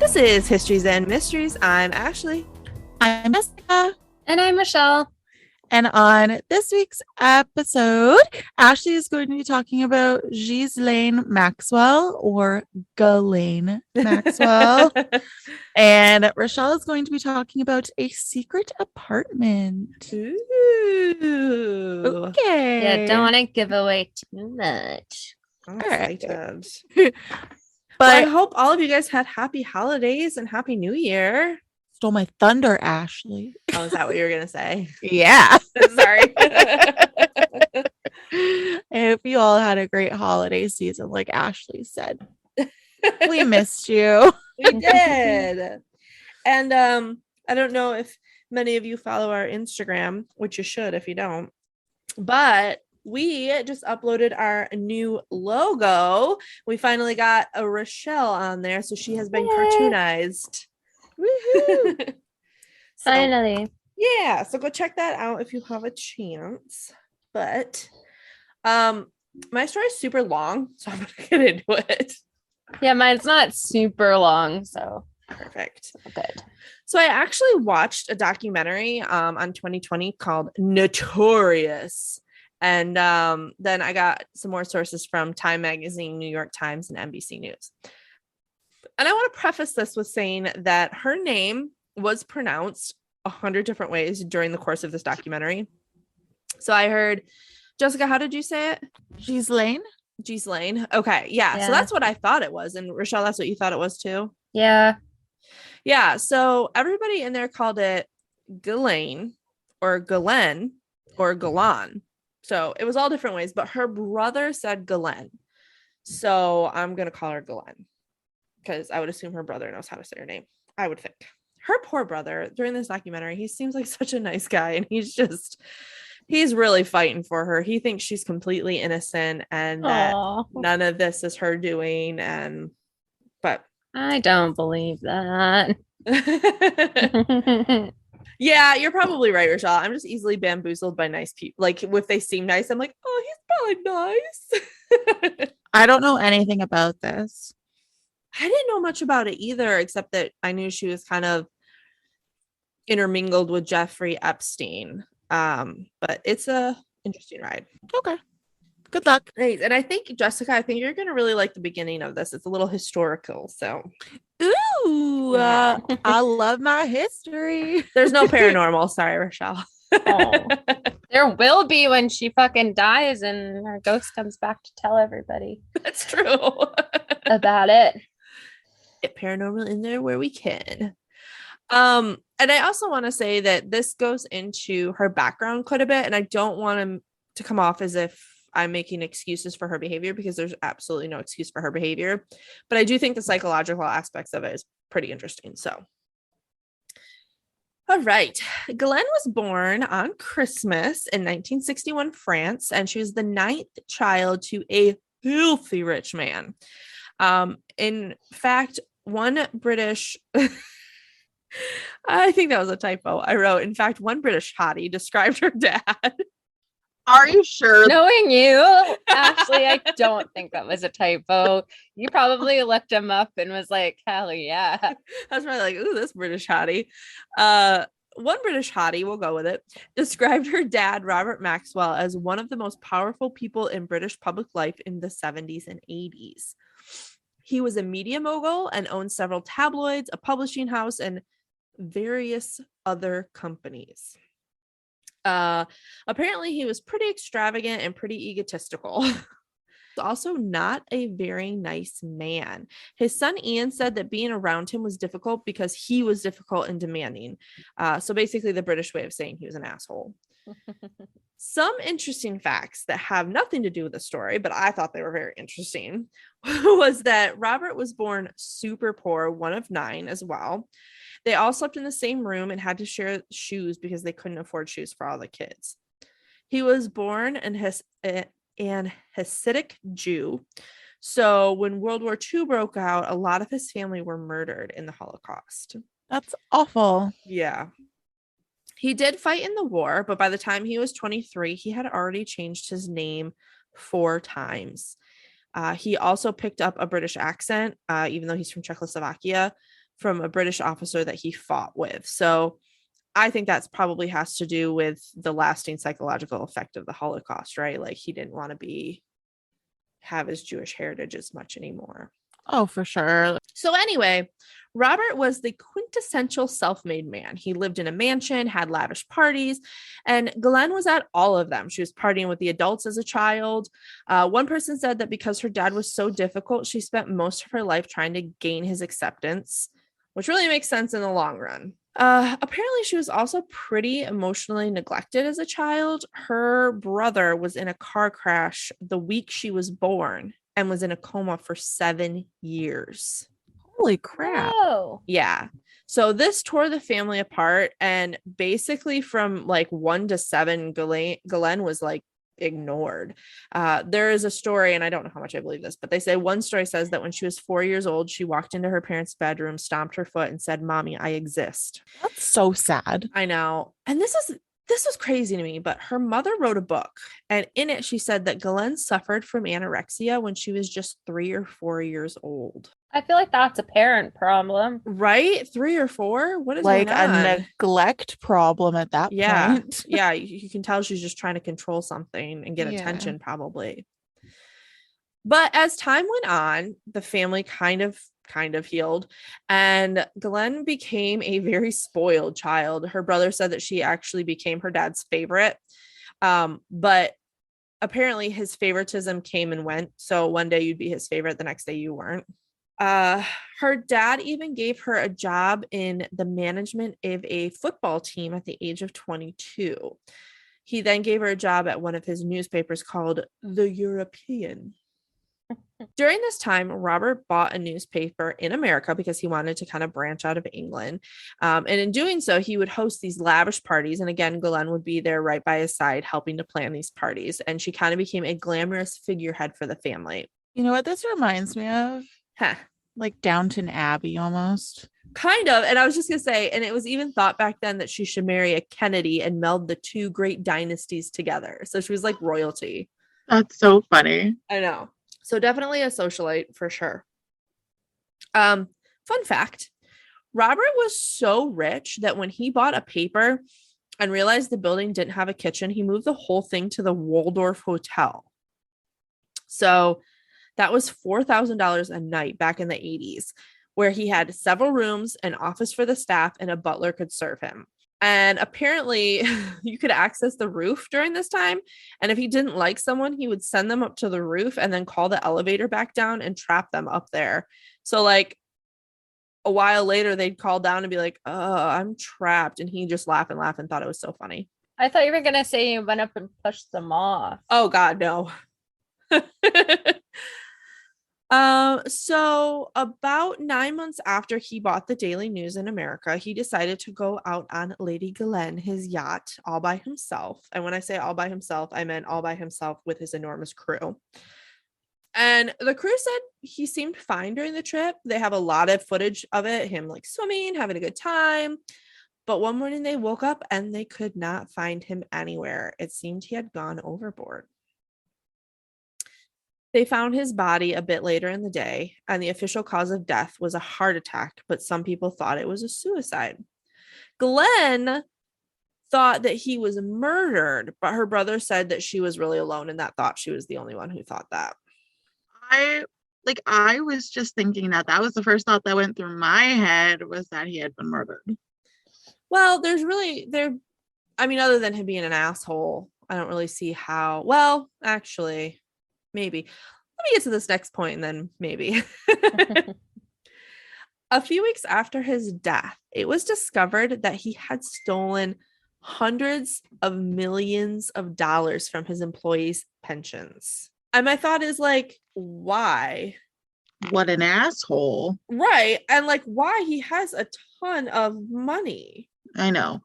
This is Histories and Mysteries. I'm Ashley. I'm Jessica. And I'm Richelle. And on this week's episode, Ashley is going to be talking about Ghislaine Maxwell or Ghislaine Maxwell. And Richelle is going to be talking about a secret apartment. Ooh. Okay. Yeah, don't want to give away too much. I'm right. excited. But I hope all of you guys had happy holidays and happy new year. stole my thunder, Ashley. Oh, is that what you were going to say? Yeah. Sorry. I hope you all had a great holiday season, like Ashley said. We missed you. We did. And I don't know if many of you follow our Instagram, which you should if you don't, but we just uploaded our new logo. We finally got a Richelle on there, so she has been cartoonized. Woohoo! Finally. Yeah, so go check that out if you have a chance. But my story is super long, so I'm gonna get into it. Yeah, mine's not super long, so Perfect. good. So I actually watched a documentary on 2020 called Notorious. And then I got some more sources from Time Magazine, New York Times, and NBC News. And I want to preface this with saying that her name was pronounced 100 different ways during the course of this documentary. So I heard, Jessica, how did you say it? Ghislaine? Ghislaine. Okay. Yeah. So that's what I thought it was. And Richelle, that's what you thought it was too? Yeah. Yeah. So everybody in there called it Ghislaine or Ghislaine or Ghislaine. So it was all different ways, but her brother said Ghislaine. So I'm going to call her Ghislaine because I would assume her brother knows how to say her name. I would think. Her poor brother during this documentary, he seems like such a nice guy, and he's really fighting for her. He thinks she's completely innocent and that none of this is her doing. But I don't believe that. Yeah, you're probably right, Richelle. I'm just easily bamboozled by nice people. Like if they seem nice, I'm like, oh, he's probably nice. I don't know anything about this. I didn't know much about it either, except that I knew she was kind of intermingled with Jeffrey Epstein. But it's a interesting ride. Okay. Good luck. Nice. And I think, Jessica, I think you're going to really like the beginning of this. It's a little historical. So, Ooh, I love my history. There's no paranormal. Sorry, Richelle. Oh. There will be when she fucking dies and her ghost comes back to tell everybody. That's true. About it. Get paranormal in there where we can. And I also want to say that this goes into her background quite a bit, and I don't want him to come off as if I'm making excuses for her behavior, because there's absolutely no excuse for her behavior. But I do think the psychological aspects of it is pretty interesting. So, all right. Ghislaine was born on Christmas in 1961 France, and she was the 9th child to a filthy rich man. In fact, one British I think that was a typo. I wrote, in fact, one British hottie described her dad. Are you sure? Knowing you, Ashley, I don't think that was a typo. You probably looked him up and was like, hell yeah. I was probably like, ooh, this British hottie. One British hottie, we'll go with it, described her dad, Robert Maxwell, as one of the most powerful people in British public life in the 70s and 80s. He was a media mogul and owned several tabloids, a publishing house, and various other companies. Apparently he was pretty extravagant and pretty egotistical. Also not a very nice man. His son Ian said that being around him was difficult because he was difficult and demanding. So basically the British way of saying he was an asshole. Some interesting facts that have nothing to do with the story, but I thought they were very interesting, was that Robert was born super poor, one of 9 as well. They all slept in the same room and had to share shoes because they couldn't afford shoes for all the kids. He was born an Hasidic Jew. So when World War II broke out, a lot of his family were murdered in the Holocaust. That's awful. Yeah. He did fight in the war, but by the time he was 23, he had already changed his name 4 times. He also picked up a British accent, even though he's from Czechoslovakia. from a British officer that he fought with. So I think that's probably has to do with the lasting psychological effect of the Holocaust, right? Like he didn't want to have his Jewish heritage as much anymore. Oh, for sure. So anyway, Robert was the quintessential self-made man. He lived in a mansion, had lavish parties, and Ghislaine was at all of them. She was partying with the adults as a child. One person said that because her dad was so difficult, she spent most of her life trying to gain his acceptance, which really makes sense in the long run. Apparently, she was also pretty emotionally neglected as a child. Her brother was in a car crash the week she was born and was in a coma for 7 years. Holy crap. Whoa. Yeah. So this tore the family apart. And basically from like 1 to 7, Ghislaine was like ignored. There is a story, and I don't know how much I believe this, but they say one story says that when she was 4 years old, she walked into her parents' bedroom, stomped her foot, and said, "Mommy, I exist." That's so sad. I know. And this was crazy to me, but her mother wrote a book, and in it she said that Ghislaine suffered from anorexia when she was just 3 or 4 years old. I feel like that's a parent problem. Right? 3 or 4? What is Like going on? a neglect problem at that point. Yeah, you can tell she's just trying to control something and get Yeah. attention probably. But as time went on, the family kind of healed, and Ghislaine became a very spoiled child. Her brother said that she actually became her dad's favorite. But apparently his favoritism came and went. So one day you'd be his favorite, the next day you weren't. Her dad even gave her a job in the management of a football team at the age of 22. He then gave her a job at one of his newspapers called The European. During this time, Robert bought a newspaper in America because he wanted to kind of branch out of England. And in doing so, he would host these lavish parties. And again, Ghislaine would be there right by his side, helping to plan these parties. And she kind of became a glamorous figurehead for the family. You know what this reminds me of? Huh. Like Downton Abbey almost. Kind of. And I was just going to say, and it was even thought back then that she should marry a Kennedy and meld the two great dynasties together. So she was like royalty. That's so funny. I know. So definitely a socialite for sure. Fun fact, Robert was so rich that when he bought a paper and realized the building didn't have a kitchen, he moved the whole thing to the Waldorf Hotel. So that was $4,000 a night back in the 80s, where he had several rooms, an office for the staff, and a butler could serve him. And apparently you could access the roof during this time. And if he didn't like someone, he would send them up to the roof and then call the elevator back down and trap them up there. So like a while later, they'd call down and be like, "Oh, I'm trapped." And he just laugh and thought it was so funny. I thought you were going to say you went up and pushed them off. Oh God, no. So about 9 months after he bought the Daily News in America, he decided to go out on Lady Ghislaine, his yacht, all by himself. And when I say all by himself, I meant all by himself with his enormous crew. And the crew said he seemed fine during the trip. They have a lot of footage of it, him like swimming, having a good time. But one morning they woke up and they could not find him anywhere. It seemed he had gone overboard. They found his body a bit later in the day, and the official cause of death was a heart attack, but some people thought it was a suicide. Ghislaine thought that he was murdered, but her brother said that she was really alone and that thought she was the only one who thought that. I was just thinking that was the first thought that went through my head, was that he had been murdered. Well, other than him being an asshole, I don't really see how. Well, actually, maybe. Let me get to this next point and then maybe. A few weeks after his death, it was discovered that he had stolen hundreds of millions of dollars from his employees' pensions. And my thought is like, why? What an asshole. Right. And like, why? He has a ton of money. I know.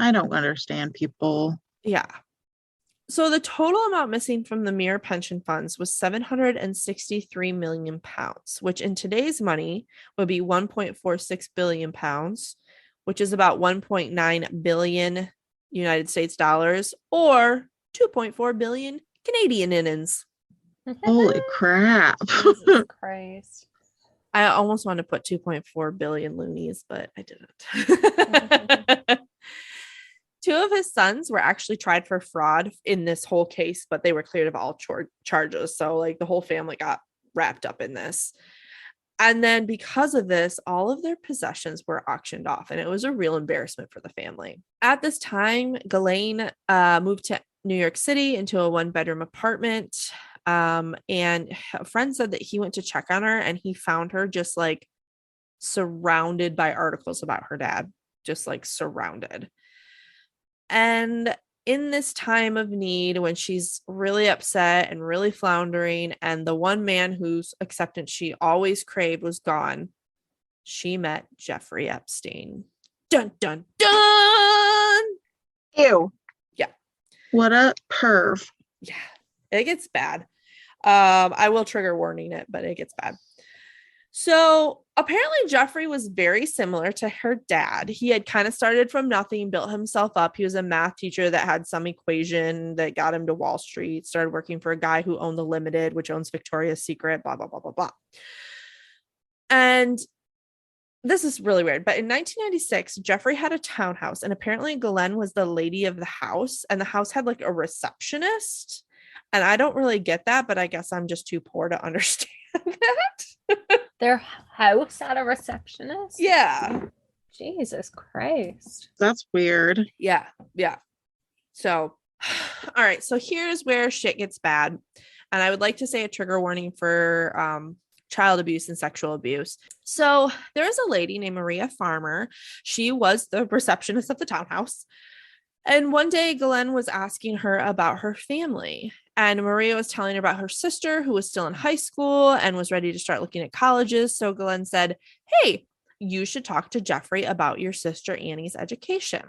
I don't understand people. Yeah. So the total amount missing from the Mirror pension funds was 763 million pounds, which in today's money would be 1.46 billion pounds, which is about 1.9 billion United States dollars, or 2.4 billion Canadian innings. Holy crap. Jesus Christ. I almost wanted to put 2.4 billion loonies, but I didn't. Two of his sons were actually tried for fraud in this whole case, but they were cleared of all charges. So like the whole family got wrapped up in this. And then because of this, all of their possessions were auctioned off, and it was a real embarrassment for the family. At this time, Ghislaine moved to New York City into a 1-bedroom apartment. And a friend said that he went to check on her and he found her just like surrounded by articles about her dad, just like surrounded. And in this time of need, when she's really upset and really floundering, and the one man whose acceptance she always craved was gone, she met Jeffrey Epstein. Dun, dun, dun. Ew. Yeah. What a perv. Yeah. It gets bad. I will trigger warning it, but it gets bad. So apparently Jeffrey was very similar to her dad. He had kind of started from nothing, built himself up. He was a math teacher that had some equation that got him to Wall Street, started working for a guy who owned the Limited, which owns Victoria's Secret, blah, blah, blah, blah, blah. And this is really weird, but in 1996, Jeffrey had a townhouse, and apparently Ghislaine was the lady of the house, and the house had like a receptionist. And I don't really get that, but I guess I'm just too poor to understand that. Their house had a receptionist? Yeah. Jesus Christ. That's weird. Yeah. Yeah. So, all right. So here's where shit gets bad. And I would like to say a trigger warning for child abuse and sexual abuse. So there is a lady named Maria Farmer. She was the receptionist of the townhouse. And one day Ghislaine was asking her about her family. And Maria was telling her about her sister who was still in high school and was ready to start looking at colleges. So Ghislaine said, hey, you should talk to Jeffrey about your sister Annie's education.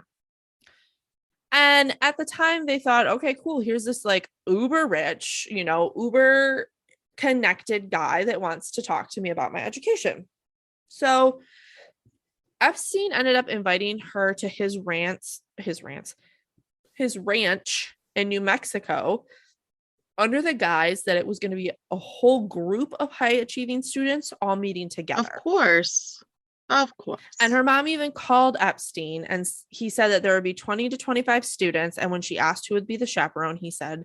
And at the time they thought, okay, cool. Here's this like uber rich, uber connected guy that wants to talk to me about my education. So Epstein ended up inviting her to his ranch in New Mexico, under the guise that it was going to be a whole group of high achieving students all meeting together. Of course. And her mom even called Epstein, and he said that there would be 20 to 25 students. And when she asked who would be the chaperone, he said,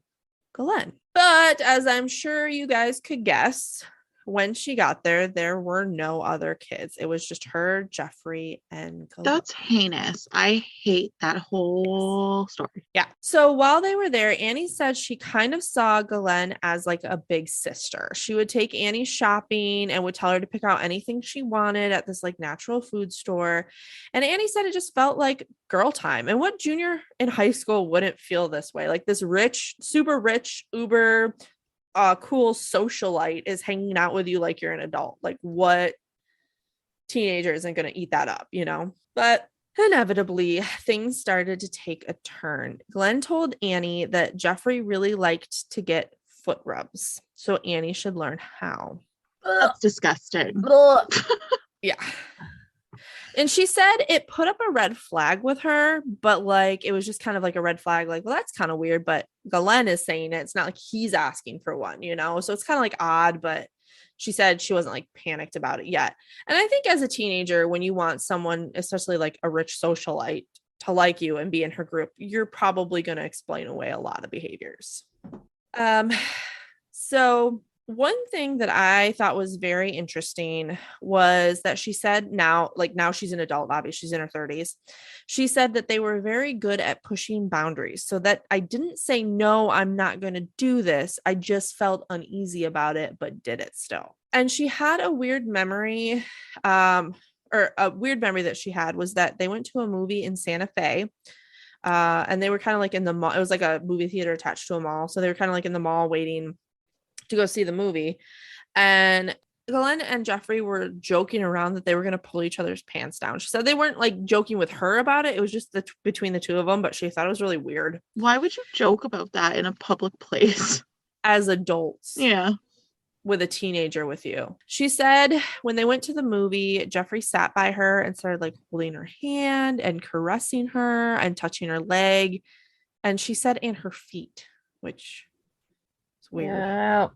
Ghislaine. But as I'm sure you guys could guess, when she got there, there were no other kids. It was just her, Jeffrey, and Ghislaine. That's heinous. I hate that whole story. Yeah. So while they were there, Annie said she kind of saw Ghislaine as like a big sister. She would take Annie shopping and would tell her to pick out anything she wanted at this like natural food store. And Annie said it just felt like girl time. And what junior in high school wouldn't feel this way? Like this rich, super rich, uber cool socialite is hanging out with you like you're an adult. Like what teenager isn't going to eat that up, But inevitably things started to take a turn. Glenn told Annie that Jeffrey really liked to get foot rubs, so Annie should learn how. That's disgusting. Yeah. And she said it put up a red flag with her, but like it was just kind of like a red flag, like, well, that's kind of weird, but Ghislaine is saying it. It's not like he's asking for one, so it's kind of like odd, but she said she wasn't like panicked about it yet. And I think as a teenager, when you want someone, especially like a rich socialite, to like you and be in her group, you're probably going to explain away a lot of behaviors. So one thing that I thought was very interesting was that she said now she's an adult, obviously she's in her 30s. She said that they were very good at pushing boundaries, so that I didn't say, no, I'm not going to do this. I just felt uneasy about it, but did it still. And she had a weird memory, that she had was that they went to a movie in Santa Fe. And they were kind of like in the mall. It was like a movie theater attached to a mall. So they were kind of like in the mall waiting to go see the movie, and Ghislaine and Jeffrey were joking around that they were going to pull each other's pants down. She said they weren't like joking with her about it. It was just between the two of them, but she thought it was really weird. Why would you joke about that in a public place? As adults. Yeah. With a teenager with you. She said when they went to the movie, Jeffrey sat by her and started like holding her hand and caressing her and touching her leg. And she said, and her feet, which is weird. Yeah.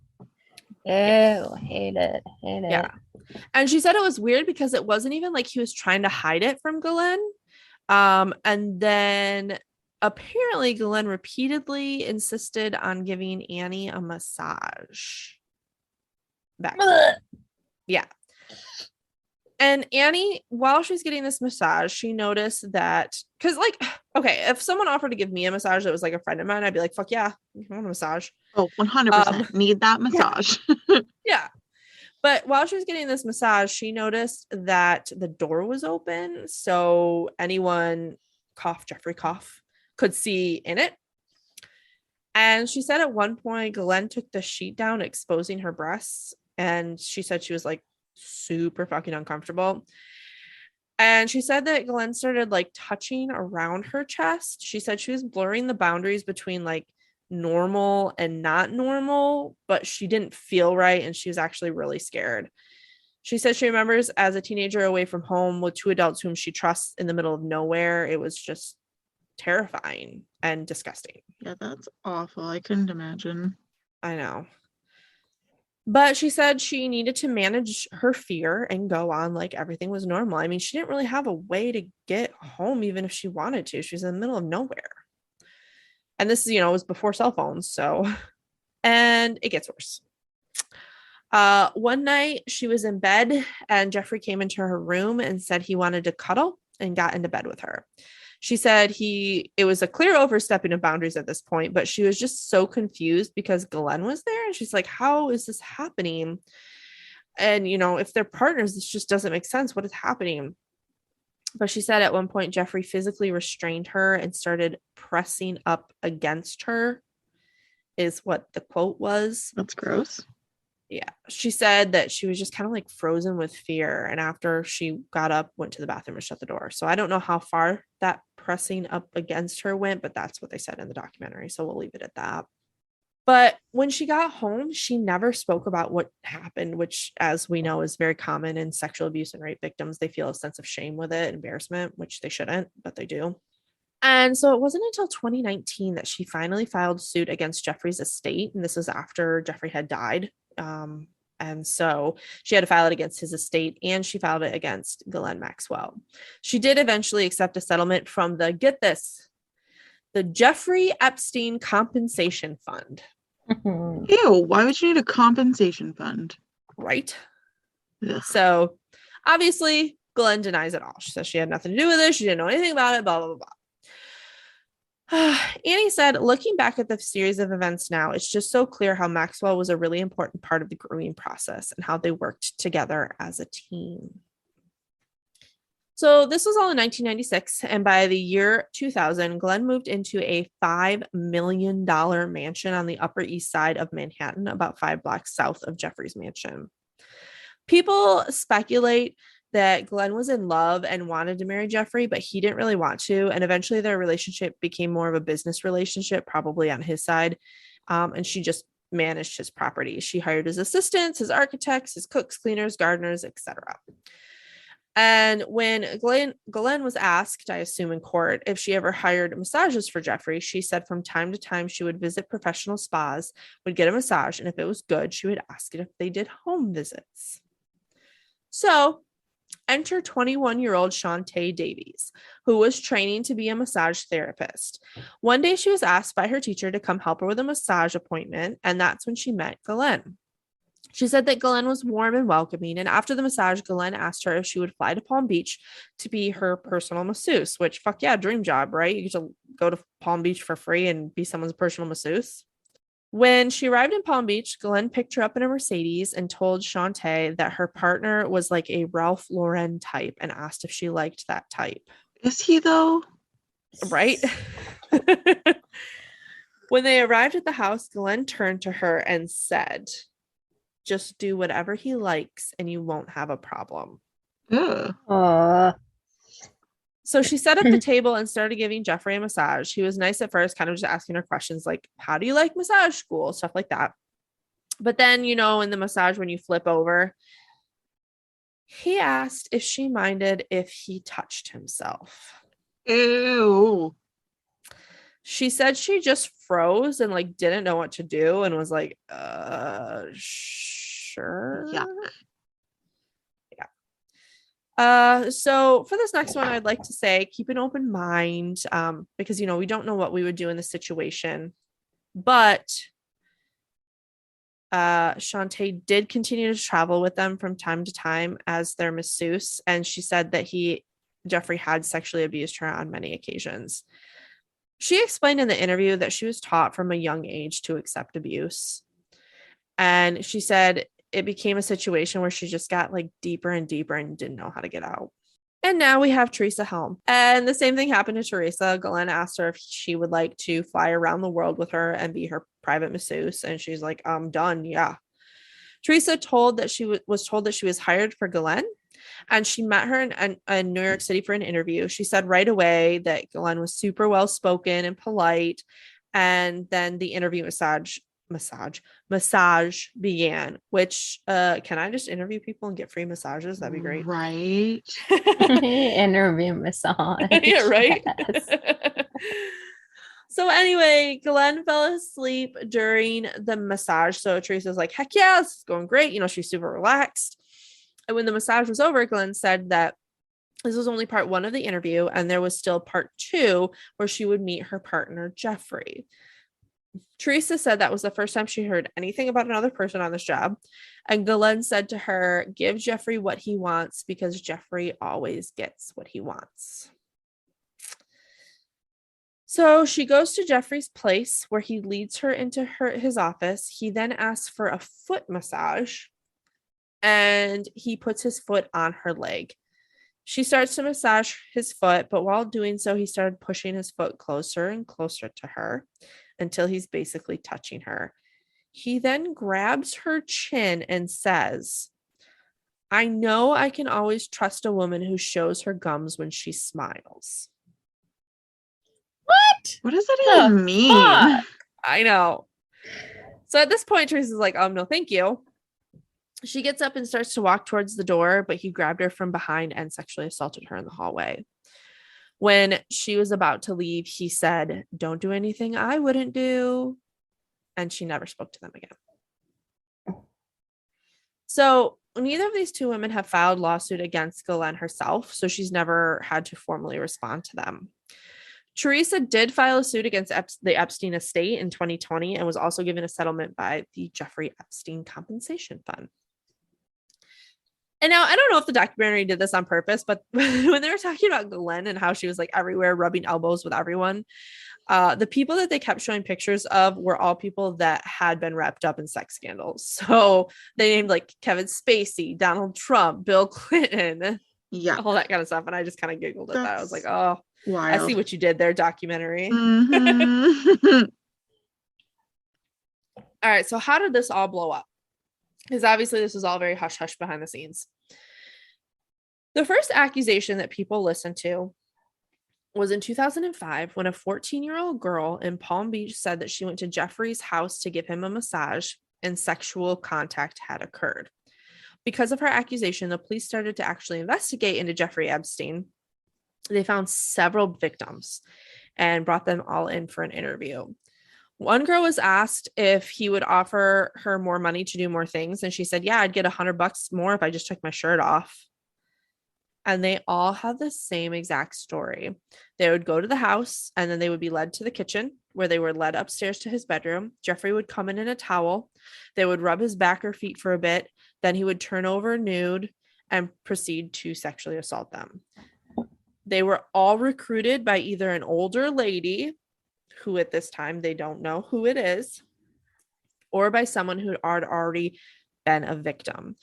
Ew, hate it. Hate Yeah. it. And she said it was weird because it wasn't even like he was trying to hide it from Ghislaine. And then apparently Ghislaine repeatedly insisted on giving Annie a massage back then. Yeah. And Annie, while she's getting this massage, she noticed that, because, like, okay, if someone offered to give me a massage that was like a friend of mine, I'd be like, fuck yeah, I want a massage. Oh, 100% need that massage. Yeah. But while she was getting this massage, she noticed that the door was open. So anyone, Jeffrey cough, could see in it. And she said at one point, Ghislaine took the sheet down, exposing her breasts. And she said she was like super fucking uncomfortable. And she said that Ghislaine started like touching around her chest. She said she was blurring the boundaries between like normal and not normal, but she didn't feel right. And she was actually really scared. She said she remembers as a teenager away from home with two adults whom she trusts in the middle of nowhere. It was just terrifying and disgusting. Yeah, that's awful. I couldn't imagine. I know. But she said she needed to manage her fear and go on like everything was normal. I mean, she didn't really have a way to get home, even if she wanted to. She was in the middle of nowhere. And this, was before cell phones. So, and it gets worse. One night she was in bed and Jeffrey came into her room and said he wanted to cuddle and got into bed with her. She said it was a clear overstepping of boundaries at this point, but she was just so confused because Ghislaine was there. And she's like, how is this happening? And, if they're partners, this just doesn't make sense. What is happening? But she said at one point, Jeffrey physically restrained her and started pressing up against her, is what the quote was. That's gross. Yeah. She said that she was just kind of like frozen with fear. And after she got up, went to the bathroom and shut the door. So I don't know how far that pressing up against her went, but that's what they said in the documentary. So we'll leave it at that. But when she got home, she never spoke about what happened, which, as we know, is very common in sexual abuse and rape victims. They feel a sense of shame with it, embarrassment, which they shouldn't, but they do. And so it wasn't until 2019 that she finally filed suit against Jeffrey's estate. And this was after Jeffrey had died. And so she had to file it against his estate, and she filed it against Ghislaine Maxwell. She did eventually accept a settlement from the Jeffrey Epstein Compensation Fund. Ew, why would you need a compensation fund? Right. Ugh. So obviously Ghislaine denies it all. She says she had nothing to do with it. She didn't know anything about it, blah, blah, blah, blah. Annie said, looking back at the series of events now, it's just so clear how Maxwell was a really important part of the grooming process and how they worked together as a team. So this was all in 1996. And by the year 2000, Glenn moved into a $5 million mansion on the Upper East Side of Manhattan, about 5 blocks south of Jeffrey's mansion. People speculate that Glenn was in love and wanted to marry Jeffrey, but he didn't really want to. And eventually their relationship became more of a business relationship, probably on his side. And she just managed his property. She hired his assistants, his architects, his cooks, cleaners, gardeners, etc. And when Ghislaine was asked, I assume in court, if she ever hired massages for Jeffrey, she said from time to time she would visit professional spas, would get a massage, and if it was good, she would ask it if they did home visits. So enter 21-year-old Shantae Davies, who was training to be a massage therapist. One day she was asked by her teacher to come help her with a massage appointment, and that's when she met Ghislaine. She said that Ghislaine was warm and welcoming, and after the massage, Ghislaine asked her if she would fly to Palm Beach to be her personal masseuse, which, fuck yeah, dream job, right? You get to go to Palm Beach for free and be someone's personal masseuse. When she arrived in Palm Beach, Ghislaine picked her up in a Mercedes and told Shantae that her partner was like a Ralph Lauren type and asked if she liked that type. Is he though? Right? When they arrived at the house, Ghislaine turned to her and said, just do whatever he likes and you won't have a problem. So she set up the table and started giving Jeffrey a massage. He was nice at first, kind of just asking her questions like, how do you like massage school? Stuff like that. But then, in the massage, when you flip over, he asked if she minded if he touched himself. Ew. She said she just froze and like didn't know what to do and was like, sure. Yuck. So for this next one, I'd like to say keep an open mind, because we don't know what we would do in this situation. But Shantae did continue to travel with them from time to time as their masseuse, and she said that Jeffrey had sexually abused her on many occasions. She explained in the interview that she was taught from a young age to accept abuse. And she said it became a situation where she just got like deeper and deeper and didn't know how to get out. And now we have Teresa Helm. And the same thing happened to Teresa. Ghislaine asked her if she would like to fly around the world with her and be her private masseuse. And she's like, I'm done. Yeah. Teresa told that she was told that she was hired for Ghislaine. And she met her in New York City for an interview. She said right away that Ghislaine was super well spoken and polite. And then the interview massage began, which can I just interview people and get free massages? That'd be great. Right. Interview massage. Yeah, right. Yes. So anyway, Ghislaine fell asleep during the massage. So Teresa's like, heck yeah, this is going great. She's super relaxed. And when the massage was over, Ghislaine said that this was only part 1 of the interview, and there was still part 2 where she would meet her partner, Jeffrey. Teresa said that was the first time she heard anything about another person on this job. And Ghislaine said to her, give Jeffrey what he wants because Jeffrey always gets what he wants. So she goes to Jeffrey's place where he leads her into his office. He then asks for a foot massage and he puts his foot on her leg. She starts to massage his foot, but while doing so, he started pushing his foot closer and closer to her until he's basically touching her. He then grabs her chin and says, I know I can always trust a woman who shows her gums when she smiles. What? What does that even mean? Fuck? I know. So at this point, Teresa's like, no, thank you. She gets up and starts to walk towards the door, but he grabbed her from behind and sexually assaulted her in the hallway. When she was about to leave, he said, don't do anything I wouldn't do. And she never spoke to them again. So neither of these two women have filed lawsuit against Ghislaine herself, so she's never had to formally respond to them. Teresa did file a suit against the Epstein estate in 2020 and was also given a settlement by the Jeffrey Epstein Compensation Fund. And now I don't know if the documentary did this on purpose, but when they were talking about Ghislaine and how she was like everywhere rubbing elbows with everyone, the people that they kept showing pictures of were all people that had been wrapped up in sex scandals. So they named like Kevin Spacey, Donald Trump, Bill Clinton, all that kind of stuff. And I just kind of giggled at that. I was like, oh, wild. I see what you did there, documentary. Mm-hmm. All right. So how did this all blow up? Because obviously this was all very hush hush behind the scenes. The first accusation that people listened to was in 2005 when a 14-year-old girl in Palm Beach said that she went to Jeffrey's house to give him a massage and sexual contact had occurred. Because of her accusation, the police started to actually investigate into Jeffrey Epstein. They found several victims and brought them all in for an interview. One girl was asked if he would offer her more money to do more things. And she said, yeah, I'd get $100 more if I just took my shirt off. And they all had the same exact story. They would go to the house and then they would be led to the kitchen where they were led upstairs to his bedroom. Jeffrey would come in a towel. They would rub his back or feet for a bit. Then he would turn over nude and proceed to sexually assault them. They were all recruited by either an older lady, who at this time they don't know who it is, or by someone who had already been a victim.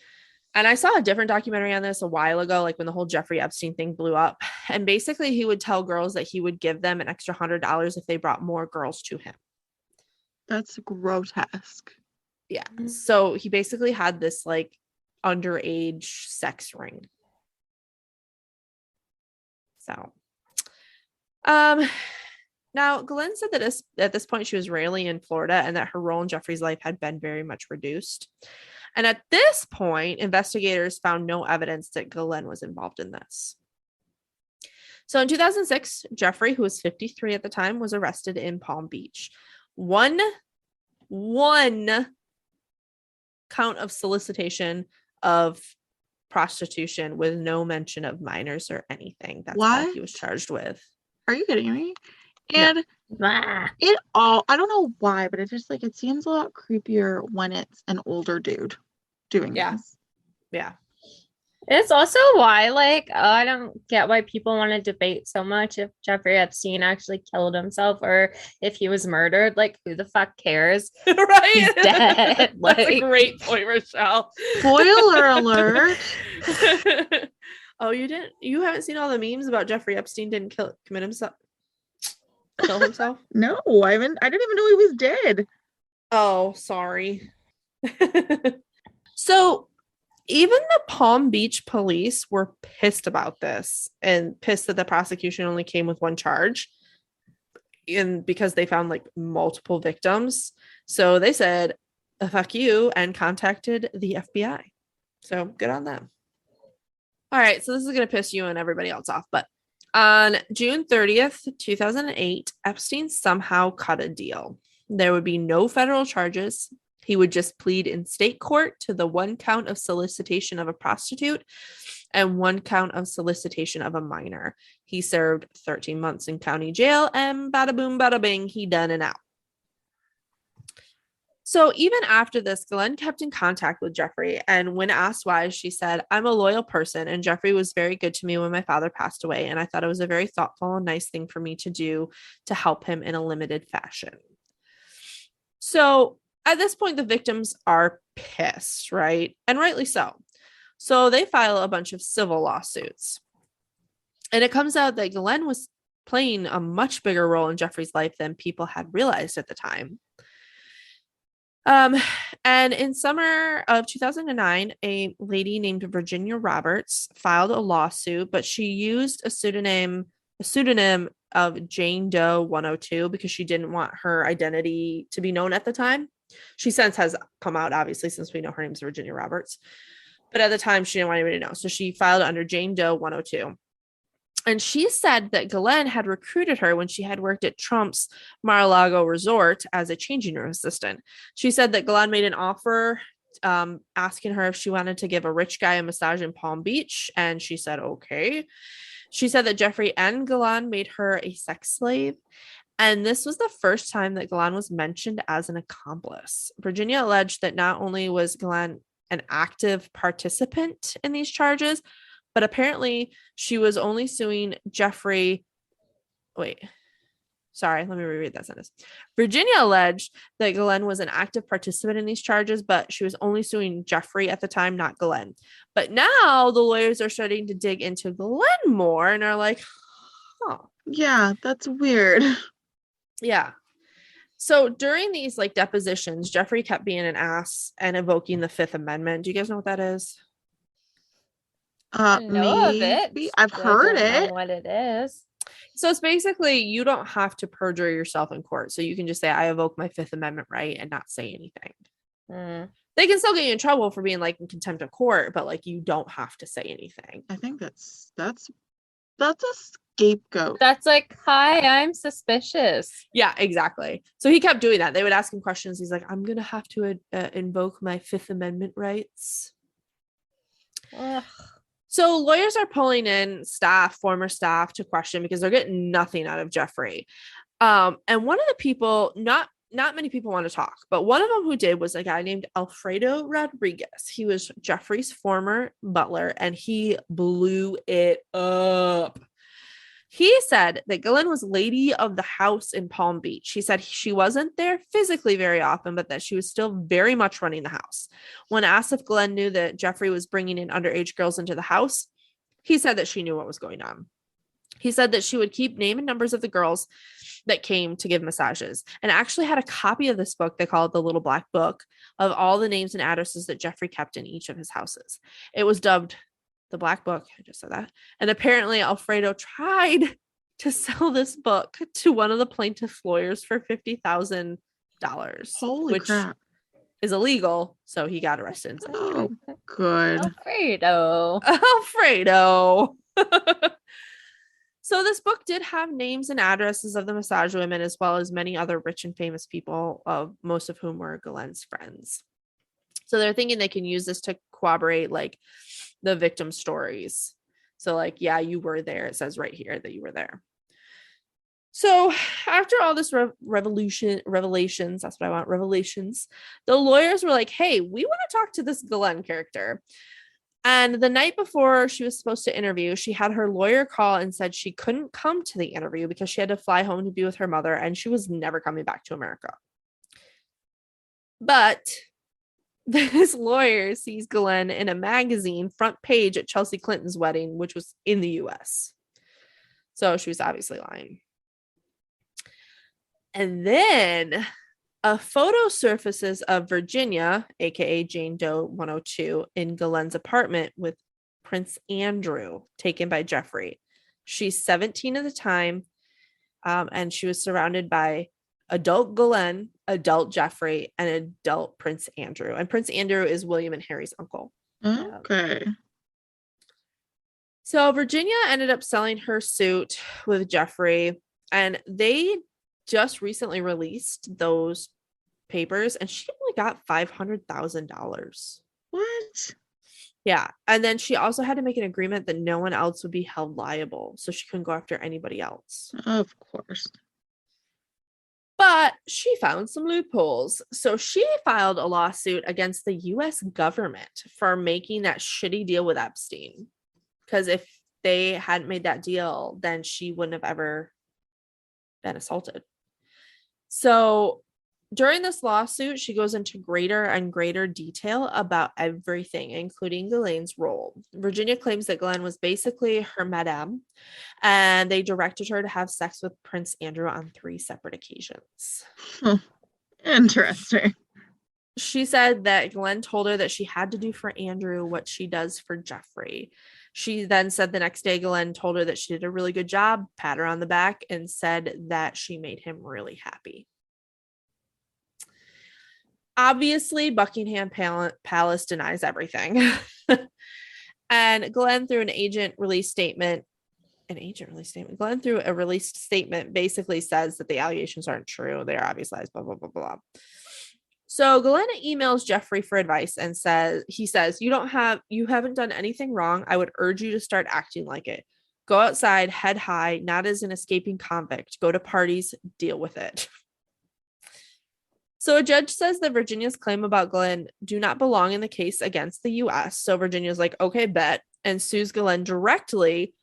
And I saw a different documentary on this a while ago, like when the whole Jeffrey Epstein thing blew up. And basically he would tell girls that he would give them an extra $100 if they brought more girls to him. That's grotesque. Yeah. So he basically had this like underage sex ring. So, now Ghislaine said that at this point she was rarely in Florida and that her role in Jeffrey's life had been very much reduced. And at this point, investigators found no evidence that Ghislaine was involved in this. So in 2006, Jeffrey, who was 53 at the time, was arrested in Palm Beach. One count of solicitation of prostitution with no mention of minors or anything. That's all he was charged with. Are you kidding me? And I don't know why, but it just like it seems a lot creepier when it's an older dude doing this. Yeah. It's also why, like, I don't get why people want to debate so much if Jeffrey Epstein actually killed himself or if he was murdered. Like, who the fuck cares? Right? He's dead. That's a great point, Richelle. Spoiler alert. Oh, you haven't seen all the memes about Jeffrey Epstein didn't kill himself? No, I didn't even know he was dead. Oh, sorry. So even the Palm Beach police were pissed about this and pissed that the prosecution only came with one charge because they found like multiple victims. So they said, fuck you, and contacted the FBI. So good on them. All right. So this is going to piss you and everybody else off. But on June 30th, 2008, Epstein somehow cut a deal. There would be no federal charges. He would just plead in state court to the one count of solicitation of a prostitute and one count of solicitation of a minor. He served 13 months in county jail and bada boom, bada bing, he done and out. So even after this, Ghislaine kept in contact with Jeffrey, and when asked why, she said, "I'm a loyal person, and Jeffrey was very good to me when my father passed away, and I thought it was a very thoughtful and nice thing for me to do to help him in a limited fashion." So at this point, the victims are pissed, right? And rightly so. So they file a bunch of civil lawsuits. And it comes out that Ghislaine was playing a much bigger role in Jeffrey's life than people had realized at the time. And in summer of 2009, a lady named Virginia Roberts filed a lawsuit, but she used a pseudonym of Jane Doe 102 because she didn't want her identity to be known at the time. She since has come out, obviously, since we know her name is Virginia Roberts. But at the time, she didn't want anybody to know. So she filed under Jane Doe 102. And she said that Ghislaine had recruited her when she had worked at Trump's Mar-a-Lago resort as a changing room assistant. She said that Ghislaine made an offer asking her if she wanted to give a rich guy a massage in Palm Beach. And she said, okay. She said that Jeffrey and Ghislaine made her a sex slave. And this was the first time that Ghislaine was mentioned as an accomplice. Virginia alleged that not only was Ghislaine an active participant in these charges, but apparently she was only suing Jeffrey. Wait, sorry, let me reread that sentence. Virginia alleged that Ghislaine was an active participant in these charges, but she was only suing Jeffrey at the time, not Ghislaine. But now the lawyers are starting to dig into Ghislaine more and are like, huh. Yeah, that's weird. Yeah. So during these like depositions, Jeffrey kept being an ass and invoking the Fifth Amendment. Do you guys know what that is? I know of it. I've heard I don't it. know what it is. So it's basically you don't have to perjure yourself in court. So you can just say, I evoke my Fifth Amendment right and not say anything. They can still get you in trouble for being like in contempt of court, but like you don't have to say anything. I think that's a scapegoat. That's like, hi, I'm suspicious. Yeah, exactly. So he kept doing that. They would ask him questions. He's like, I'm going to have to invoke my Fifth Amendment rights. Ugh. So lawyers are pulling in former staff to question because they're getting nothing out of Jeffrey. And one of the people, not many people want to talk, but one of them who did was a guy named Alfredo Rodriguez. He was Jeffrey's former butler and he blew it up. He said that Ghislaine was lady of the house in Palm Beach. He said she wasn't there physically very often, but that she was still very much running the house. When asked if Ghislaine knew that Jeffrey was bringing in underage girls into the house, he said that she knew what was going on. He said that she would keep name and numbers of the girls that came to give massages and actually had a copy of this book. They call it the Little Black Book of all the names and addresses that Jeffrey kept in each of his houses. It was dubbed the Black Book. I just said that. And apparently Alfredo tried to sell this book to one of the plaintiff's lawyers for $50,000. Holy crap. Is illegal. So he got arrested. Oh, good. Alfredo. So this book did have names and addresses of the massage women, as well as many other rich and famous people, most of whom were Ghislaine's friends. So they're thinking they can use this to corroborate like the victim stories. So like, yeah, you were there. It says right here that you were there. So after all this revelations, that's what I want, revelations, the lawyers were like, hey, we want to talk to this Ghislaine character. And the night before she was supposed to interview, she had her lawyer call and said she couldn't come to the interview because she had to fly home to be with her mother and she was never coming back to America. But this lawyer sees Ghislaine in a magazine front page at Chelsea Clinton's wedding, which was in the US. So she was obviously lying. And then a photo surfaces of Virginia, aka Jane Doe 102, in Ghislaine's apartment with Prince Andrew, taken by Jeffrey. She's 17 at the time, and she was surrounded by adult Ghislaine, adult Jeffrey, and adult Prince Andrew. And Prince Andrew is William and Harry's uncle. Okay. So Virginia ended up selling her suit with Jeffrey, and they just recently released those papers, and she only got $500,000. What? Yeah. And then she also had to make an agreement that no one else would be held liable, so she couldn't go after anybody else. Of course. But she found some loopholes. So she filed a lawsuit against the US government for making that shitty deal with Epstein. Because if they hadn't made that deal, then she wouldn't have ever been assaulted. So during this lawsuit, she goes into greater and greater detail about everything, including Ghislaine's role. Virginia claims that Ghislaine was basically her madame, and they directed her to have sex with Prince Andrew on 3 separate occasions. Interesting. She said that Ghislaine told her that she had to do for Andrew what she does for Jeffrey. She then said the next day Ghislaine told her that she did a really good job, pat her on the back, and said that she made him really happy. Obviously, Buckingham Palace denies everything. And Ghislaine, through an agent release statement, Ghislaine, through a released statement, basically says that the allegations aren't true. They are obvious lies, blah, blah, blah, blah. So Ghislaine emails Jeffrey for advice and says, you haven't done anything wrong. I would urge you to start acting like it. Go outside, head high, not as an escaping convict. Go to parties, deal with it. So a judge says that Virginia's claim about Ghislaine do not belong in the case against the US. So Virginia's like, okay, bet, and sues Ghislaine directly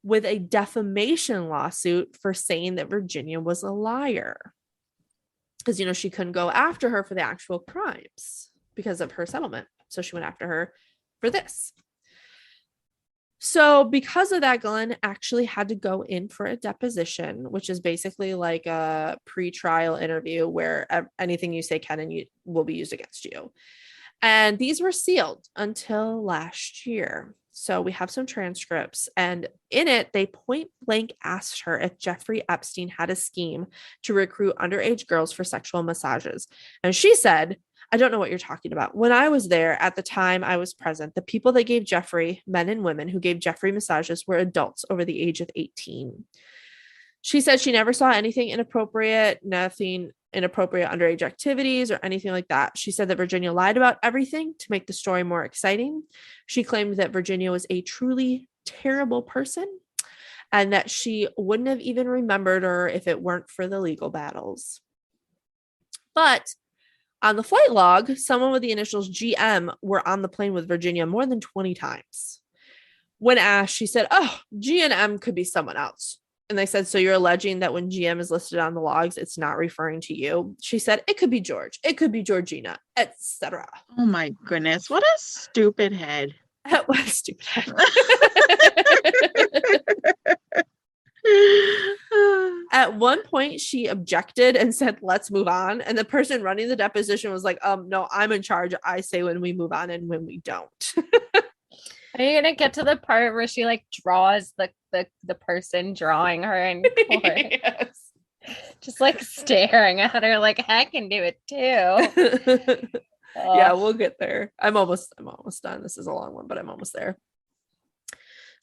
with a defamation lawsuit for saying that Virginia was a liar. Because, she couldn't go after her for the actual crimes because of her settlement. So she went after her for this. So because of that, Ghislaine actually had to go in for a deposition, which is basically like a pre-trial interview where anything you say can and will be used against you. And these were sealed until last year. So we have some transcripts, and in it, they point blank asked her if Jeffrey Epstein had a scheme to recruit underage girls for sexual massages. And she said, I don't know what you're talking about. When I was there at the time I was present, the people that gave Jeffrey, men and women who gave Jeffrey massages, were adults over the age of 18. She said she never saw anything inappropriate, nothing inappropriate underage activities or anything like that. She said that Virginia lied about everything to make the story more exciting. She claimed that Virginia was a truly terrible person and that she wouldn't have even remembered her if it weren't for the legal battles. But on the flight log, someone with the initials GM were on the plane with Virginia more than 20 times. When asked, she said, oh, G and M could be someone else. And they said, so you're alleging that when GM is listed on the logs, it's not referring to you? She said, it could be George. It could be Georgina, etc. Oh my goodness. What a stupid head. What a stupid head. At one point, she objected and said, let's move on. And the person running the deposition was like, no, I'm in charge. I say when we move on and when we don't. Are you gonna get to the part where she like draws the person drawing her in court? Yes. Just like staring at her like, I can do it too. Yeah, we'll get there. I'm almost done. This is a long one, but I'm almost there.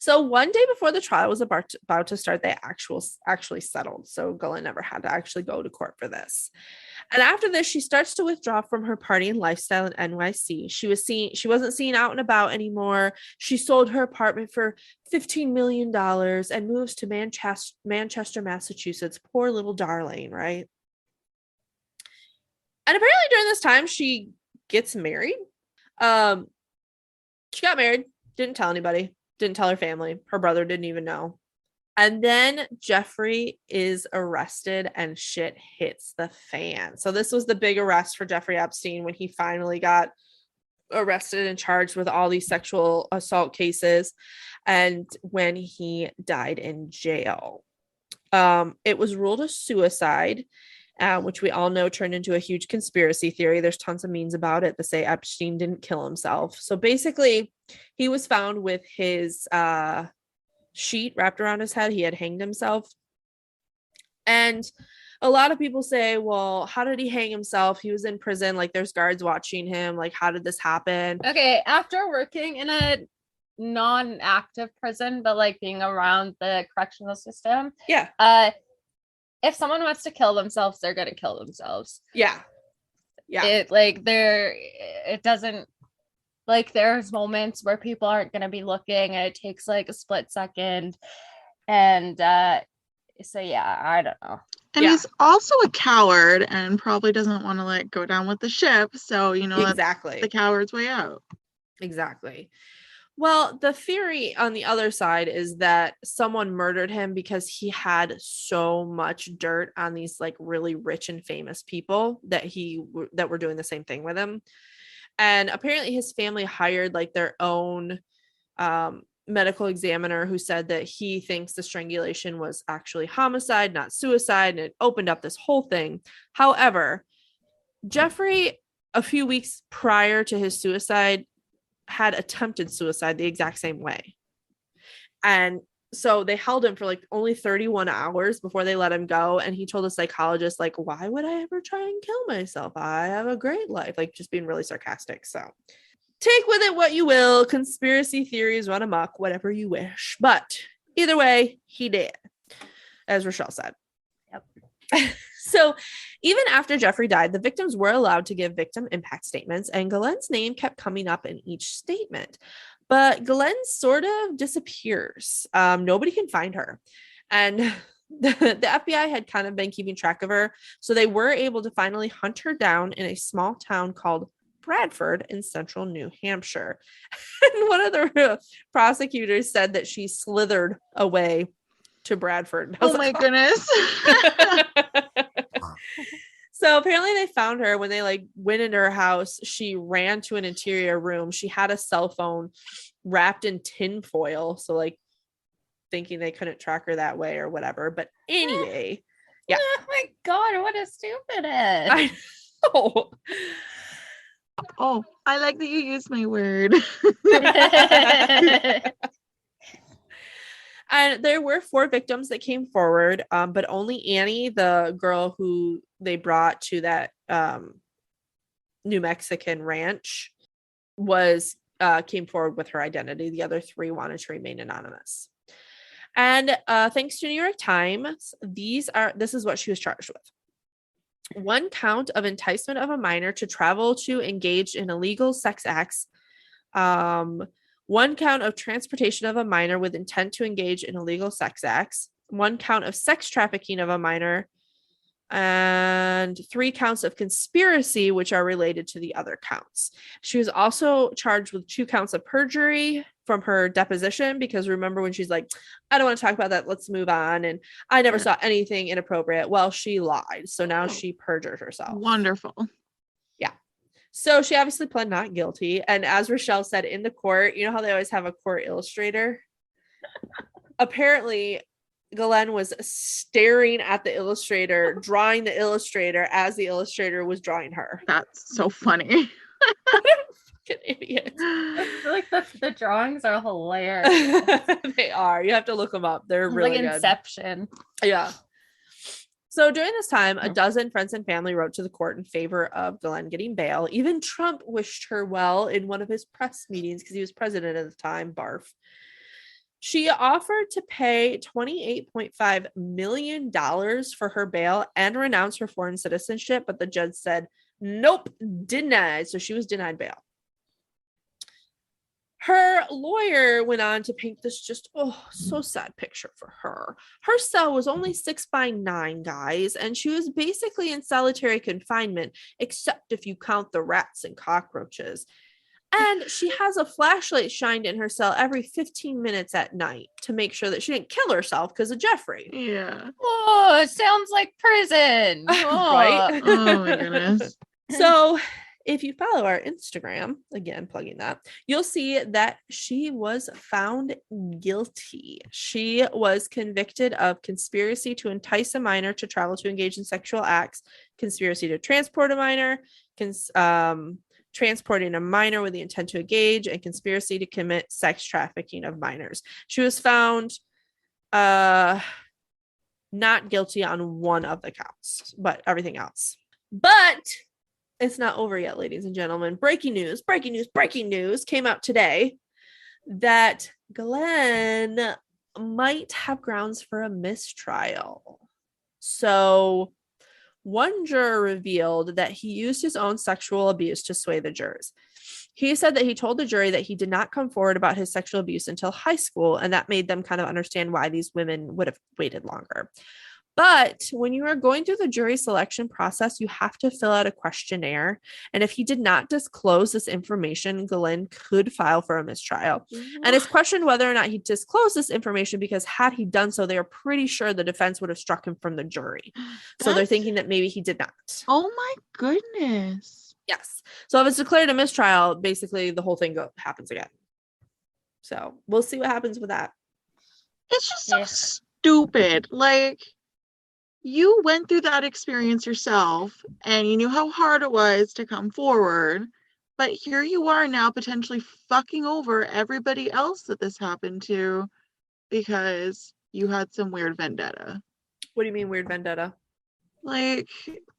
So one day before the trial was about to start, they actually settled. So Ghislaine never had to actually go to court for this. And after this, she starts to withdraw from her partying lifestyle in NYC. She wasn't seen out and about anymore. She sold her apartment for $15 million and moves to Manchester, Massachusetts. Poor little darling, right? And apparently during this time, she gets married. She got married, didn't tell anybody, didn't tell her family. Her brother didn't even know. And then Jeffrey is arrested and shit hits the fan. So this was the big arrest for Jeffrey Epstein when he finally got arrested and charged with all these sexual assault cases and when he died in jail. It was ruled a suicide, which we all know turned into a huge conspiracy theory. There's tons of memes about it that say Epstein didn't kill himself. So basically, he was found with his sheet wrapped around his head. He had hanged himself. And a lot of people say, well, how did he hang himself? He was in prison. Like, there's guards watching him. Like, how did this happen? Okay, after working in a non-active prison, but like being around the correctional system. Yeah. If someone wants to kill themselves, they're gonna kill themselves. Yeah. Yeah. It doesn't, like, there's moments where people aren't gonna be looking and it takes like a split second. And so yeah, I don't know. And he's also a coward and probably doesn't want to like go down with the ship. So, you know, exactly, that's the coward's way out. Exactly. Well, the theory on the other side is that someone murdered him because he had so much dirt on these like really rich and famous people that were doing the same thing with him. And apparently his family hired like their own medical examiner who said that he thinks the strangulation was actually homicide, not suicide, and it opened up this whole thing. However, Jeffrey, a few weeks prior to his suicide, had attempted suicide the exact same way. And so they held him for like only 31 hours before they let him go. And he told a psychologist, like, why would I ever try and kill myself? I have a great life. Like, just being really sarcastic. So take with it what you will. Conspiracy theories run amok, whatever you wish. But either way, he did, as Richelle said. Yep. So even after Jeffrey died, the victims were allowed to give victim impact statements, and Ghislaine's name kept coming up in each statement. But Ghislaine sort of disappears. Nobody can find her. And the FBI had kind of been keeping track of her. So they were able to finally hunt her down in a small town called Bradford in central New Hampshire. And one of the prosecutors said that she slithered away to Bradford. Oh my goodness. So apparently they found her when they like went into her house. She ran to an interior room. She had a cell phone wrapped in tin foil. So like thinking they couldn't track her that way or whatever. But anyway, yeah. Oh my God, what a stupidness. I know. Oh, I like that you used my word. And there were 4 victims that came forward, but only Annie, the girl who they brought to that New Mexican ranch, came forward with her identity. The other 3 wanted to remain anonymous. And thanks to New York Times, this is what she was charged with. 1 count of enticement of a minor to travel to engage in illegal sex acts. 1 count of transportation of a minor with intent to engage in illegal sex acts, 1 count of sex trafficking of a minor, and 3 counts of conspiracy, which are related to the other counts. She was also charged with 2 counts of perjury from her deposition, because remember when she's like, I don't want to talk about that, let's move on, and I never saw anything inappropriate. Well, she lied, so now she perjured herself. Wonderful. So she obviously pled not guilty. And as Richelle said in the court, you know how they always have a court illustrator? Apparently, Ghislaine was staring at the illustrator, drawing the illustrator as the illustrator was drawing her. That's so funny. What a fucking idiot. Like the drawings are hilarious. They are. You have to look them up. They're really like good. Inception. Yeah. So during this time, a dozen friends and family wrote to the court in favor of Ghislaine getting bail. Even Trump wished her well in one of his press meetings because he was president at the time. Barf. She offered to pay $28.5 million for her bail and renounce her foreign citizenship, but the judge said, nope, denied. So she was denied bail. Her lawyer went on to paint this just, so sad picture for her. Her cell was only 6x9, guys, and she was basically in solitary confinement, except if you count the rats and cockroaches. And she has a flashlight shined in her cell every 15 minutes at night to make sure that she didn't kill herself because of Jeffrey. Yeah. Oh, it sounds like prison. Right? Oh my goodness. So if you follow our Instagram, again, plugging that, you'll see that she was found guilty. She was convicted of conspiracy to entice a minor to travel to engage in sexual acts, conspiracy to transport a minor, transporting a minor with the intent to engage, and conspiracy to commit sex trafficking of minors. She was found not guilty on one of the counts, but everything else. But it's not over yet, ladies and gentlemen. Breaking news came out today that Glenn might have grounds for a mistrial. So one juror revealed that he used his own sexual abuse to sway the jurors. He said that he told the jury that he did not come forward about his sexual abuse until high school, and that made them kind of understand why these women would have waited longer. But when you are going through the jury selection process, you have to fill out a questionnaire. And if he did not disclose this information, Glenn could file for a mistrial. And it's questioned whether or not he disclosed this information, because had he done so, they are pretty sure the defense would have struck him from the jury. So they're thinking that maybe he did not. Oh my goodness. Yes. So if it's declared a mistrial, basically the whole thing happens again. So we'll see what happens with that. It's just so stupid. Like, you went through that experience yourself and you knew how hard it was to come forward, but here you are now potentially fucking over everybody else that this happened to because you had some weird vendetta. What do you mean weird vendetta? Like,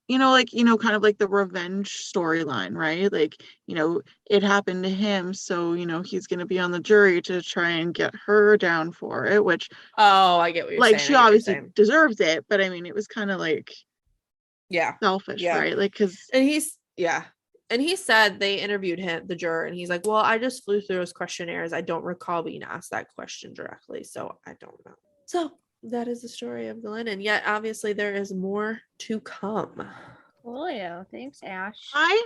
kind of like the revenge storyline, right? Like, it happened to him, so, he's going to be on the jury to try and get her down for it, which... Oh, I get what you're saying. Like, she obviously deserves it, but I mean, it was kind of like... selfish, right? Like, because... And he said they interviewed him, the juror, and he's like, well, I just flew through his questionnaires. I don't recall being asked that question directly, so I don't know. So... that is the story of Glenn, and yet obviously there is more to come. Coolio. Thanks, Ash. I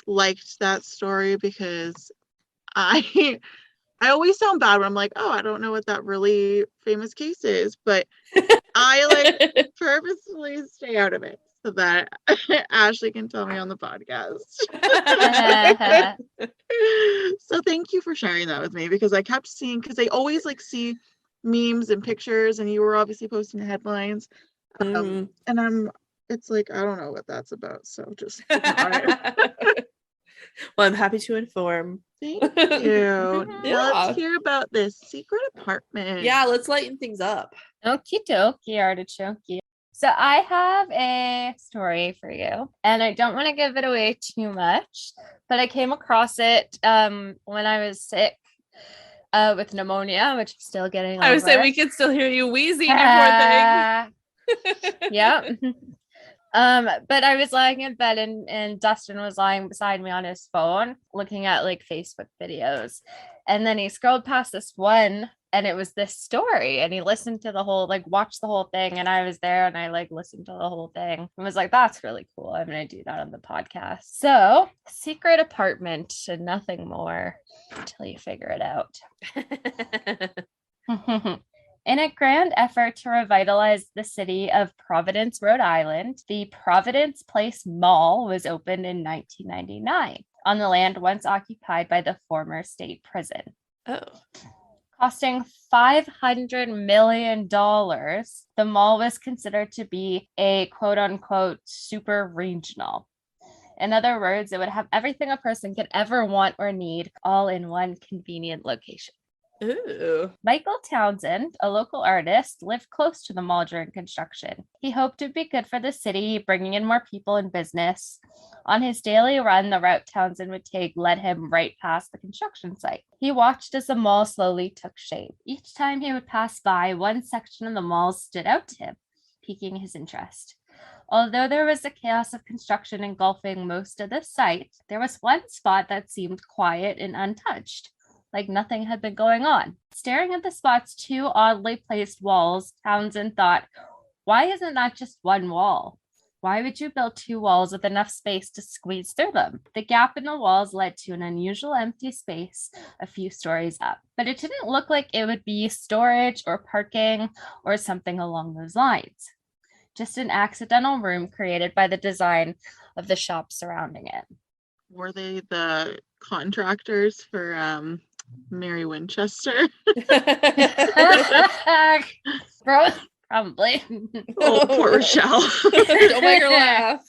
liked that story because I always sound bad when I'm like, oh, I don't know what that really famous case is, but I purposely stay out of it so that Ashley can tell me on the podcast. So thank you for sharing that with me, because I kept seeing, because I always see memes and pictures, and you were obviously posting the headlines, and it's like, I don't know what that's about, so just well, I'm happy to inform. Thank you. Let's hear about this secret apartment. Let's lighten things up. Okie dokie, artichoke. So I have a story for you, and I don't want to give it away too much, but I came across it when I was sick with pneumonia, which I'm still getting over. I would say we can still hear you wheezing, you poor thing. Yep. But I was lying in bed and Dustin was lying beside me on his phone looking at Facebook videos. And then he scrolled past this one and it was this story, and he listened to the whole, watched the whole thing, and I was there and I listened to the whole thing and was like, that's really cool. I'm going to do that on the podcast. So, secret apartment and nothing more until you figure it out. In a grand effort to revitalize the city of Providence, Rhode Island, the Providence Place Mall was opened in 1999 on the land once occupied by the former state prison. Oh. Costing $500 million, the mall was considered to be a quote-unquote super regional. In other words, it would have everything a person could ever want or need all in one convenient location. Ooh. Michael Townsend, a local artist, lived close to the mall during construction. He hoped it would be good for the city, bringing in more people and business. On his daily run, the route Townsend would take led him right past the construction site. He watched as the mall slowly took shape. Each time he would pass by, one section of the mall stood out to him, piquing his interest. Although there was a chaos of construction engulfing most of the site, there was one spot that seemed quiet and untouched, like nothing had been going on. Staring at the spot's two oddly placed walls, Townsend thought, why isn't that just one wall? Why would you build two walls with enough space to squeeze through them? The gap in the walls led to an unusual empty space a few stories up, but it didn't look like it would be storage or parking or something along those lines. Just an accidental room created by the design of the shop surrounding it. Were they the contractors for Mary Winchester? Probably. Oh, poor Richelle. Don't make her laugh.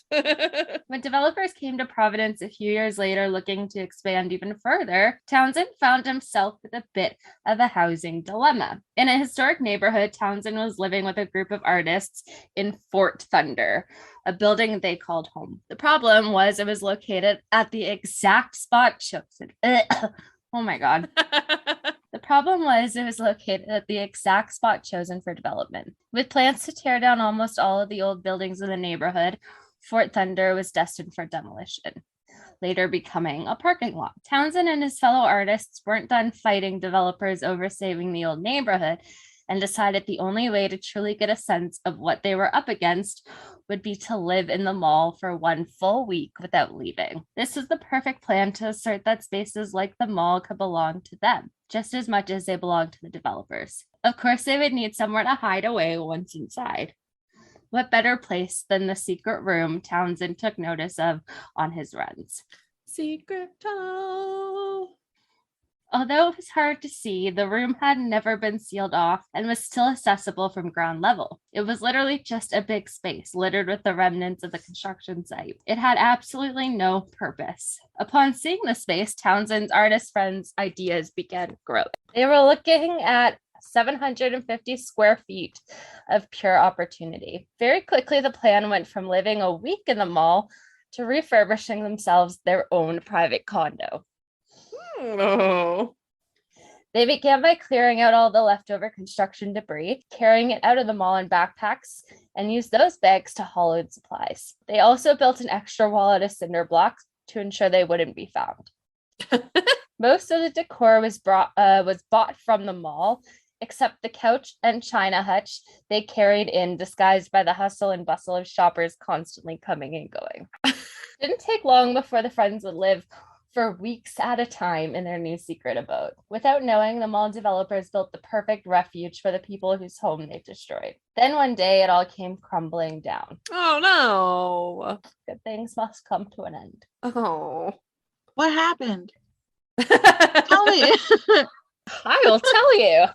When developers came to Providence a few years later looking to expand even further, Townsend found himself with a bit of a housing dilemma. In a historic neighborhood, Townsend was living with a group of artists in Fort Thunder, a building they called home. The problem was it was located at the exact spot chosen. Oh my God. The problem was it was located at the exact spot chosen for development. With plans to tear down almost all of the old buildings in the neighborhood, Fort Thunder was destined for demolition, later becoming a parking lot. Townsend and his fellow artists weren't done fighting developers over saving the old neighborhood and decided the only way to truly get a sense of what they were up against would be to live in the mall for one full week without leaving. This was the perfect plan to assert that spaces like the mall could belong to them, just as much as they belonged to the developers. Of course, they would need somewhere to hide away once inside. What better place than the secret room Townsend took notice of on his runs? Secret tunnel. Although it was hard to see, the room had never been sealed off and was still accessible from ground level. It was literally just a big space littered with the remnants of the construction site. It had absolutely no purpose. Upon seeing the space, Townsend's artist friends' ideas began growing. They were looking at 750 square feet of pure opportunity. Very quickly, the plan went from living a week in the mall to refurbishing themselves their own private condo. Oh. They began by clearing out all the leftover construction debris, carrying it out of the mall in backpacks, and used those bags to haul in supplies. They also built an extra wall out of cinder blocks to ensure they wouldn't be found. Most of the decor was bought from the mall, except the couch and china hutch they carried in, disguised by the hustle and bustle of shoppers constantly coming and going. It didn't take long before the friends would live for weeks at a time in their new secret abode. Without knowing, the mall developers built the perfect refuge for the people whose home they destroyed. Then one day, it all came crumbling down. Oh no. Good things must come to an end. Oh. What happened? Tell me. I will tell you.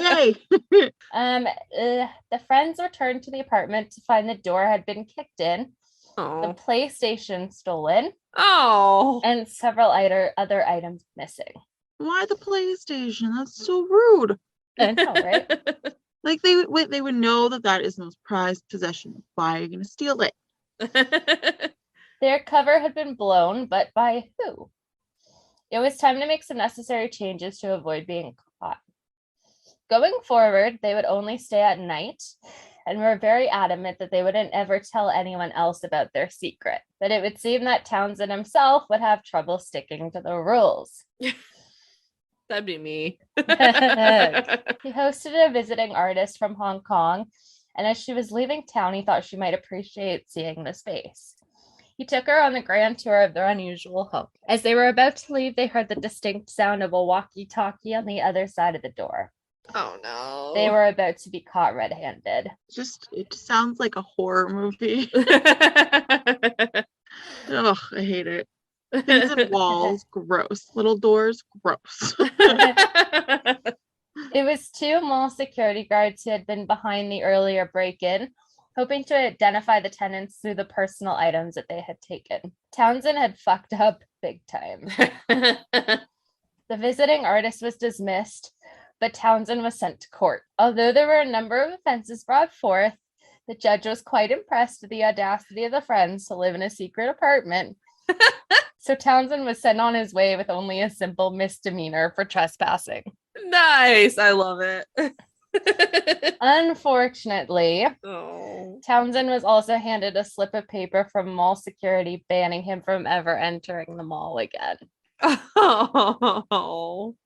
Yay. The friends returned to the apartment to find the door had been kicked in, the Oh. PlayStation stolen, Oh. and several other items missing. Why the PlayStation? That's so rude. I know, right? Like they would know that is the most prized possession. Why are you gonna steal it? Their cover had been blown, but by who? It was time to make some necessary changes to avoid being caught. Going forward, they would only stay at night and were very adamant that they wouldn't ever tell anyone else about their secret. But it would seem that Townsend himself would have trouble sticking to the rules. That'd be me. He hosted a visiting artist from Hong Kong, and as she was leaving town, he thought she might appreciate seeing the space. He took her on the grand tour of their unusual home. As they were about to leave, they heard the distinct sound of a walkie-talkie on the other side of the door. Oh no. They were about to be caught red-handed. It sounds like a horror movie. Ugh, I hate it. Things in walls, gross. Little doors, gross. It was two mall security guards who had been behind the earlier break-in, hoping to identify the tenants through the personal items that they had taken. Townsend had fucked up big time. The visiting artist was dismissed, but Townsend was sent to court. Although there were a number of offenses brought forth, the judge was quite impressed with the audacity of the friends to live in a secret apartment. So Townsend was sent on his way with only a simple misdemeanor for trespassing. Nice. I love it. Unfortunately, Oh. Townsend was also handed a slip of paper from mall security banning him from ever entering the mall again. Oh.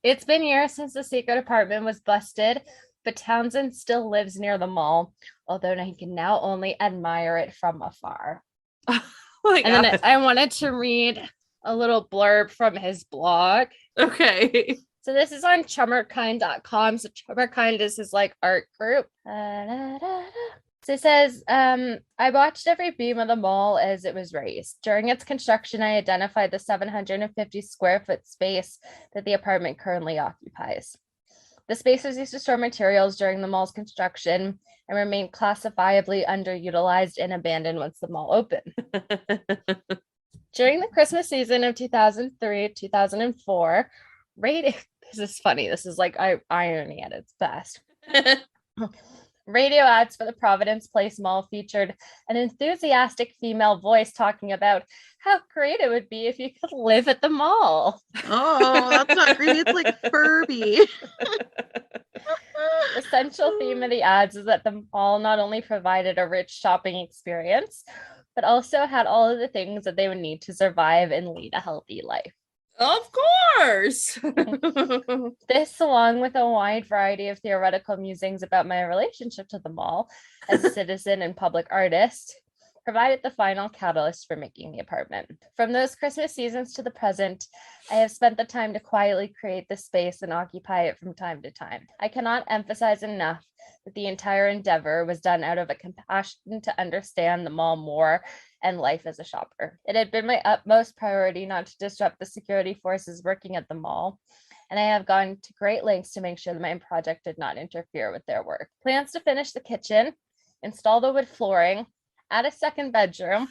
It's been years since the secret apartment was busted, but Townsend still lives near the mall, although he can now only admire it from afar. Oh my And God. then I wanted to read a little blurb from his blog. Okay. So this is on chummerkind.com. So Chummerkind is his like art group. So it says, I watched every beam of the mall as it was raised. During its construction, I identified the 750 square foot space that the apartment currently occupies. The space was used to store materials during the mall's construction and remained classifiably underutilized and abandoned once the mall opened. During the Christmas season of 2003-2004, this is funny. This is like irony at its best. Radio ads for the Providence Place Mall featured an enthusiastic female voice talking about how great it would be if you could live at the mall. Oh, that's not creepy. It's like Furby. The central theme of the ads is that the mall not only provided a rich shopping experience, but also had all of the things that they would need to survive and lead a healthy life. Of course. This, along with a wide variety of theoretical musings about my relationship to the mall as a citizen and public artist, provided the final catalyst for making the apartment. From those Christmas seasons to the present, I have spent the time to quietly create the space and occupy it from time to time. I cannot emphasize enough that the entire endeavor was done out of a compassion to understand the mall more and life as a shopper. It had been my utmost priority not to disrupt the security forces working at the mall, and I have gone to great lengths to make sure that my project did not interfere with their work. Plans to finish the kitchen, install the wood flooring, add a second bedroom,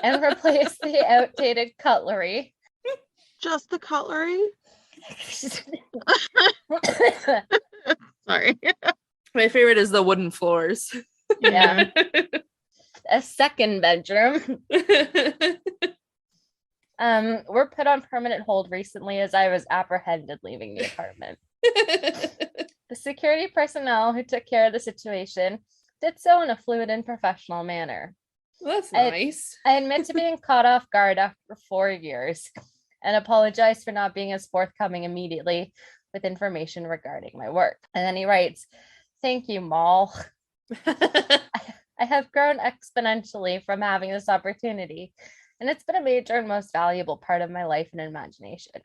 and replace the outdated cutlery. Just the cutlery? Sorry. My favorite is the wooden floors. Yeah. A second bedroom. Were put on permanent hold recently as I was apprehended leaving the apartment. The security personnel who took care of the situation did so in a fluid and professional manner. That's nice. I admit to being caught off guard after 4 years and apologize for not being as forthcoming immediately with information regarding my work. And then he writes, "Thank you, mall. I have grown exponentially from having this opportunity, and it's been a major and most valuable part of my life and imagination.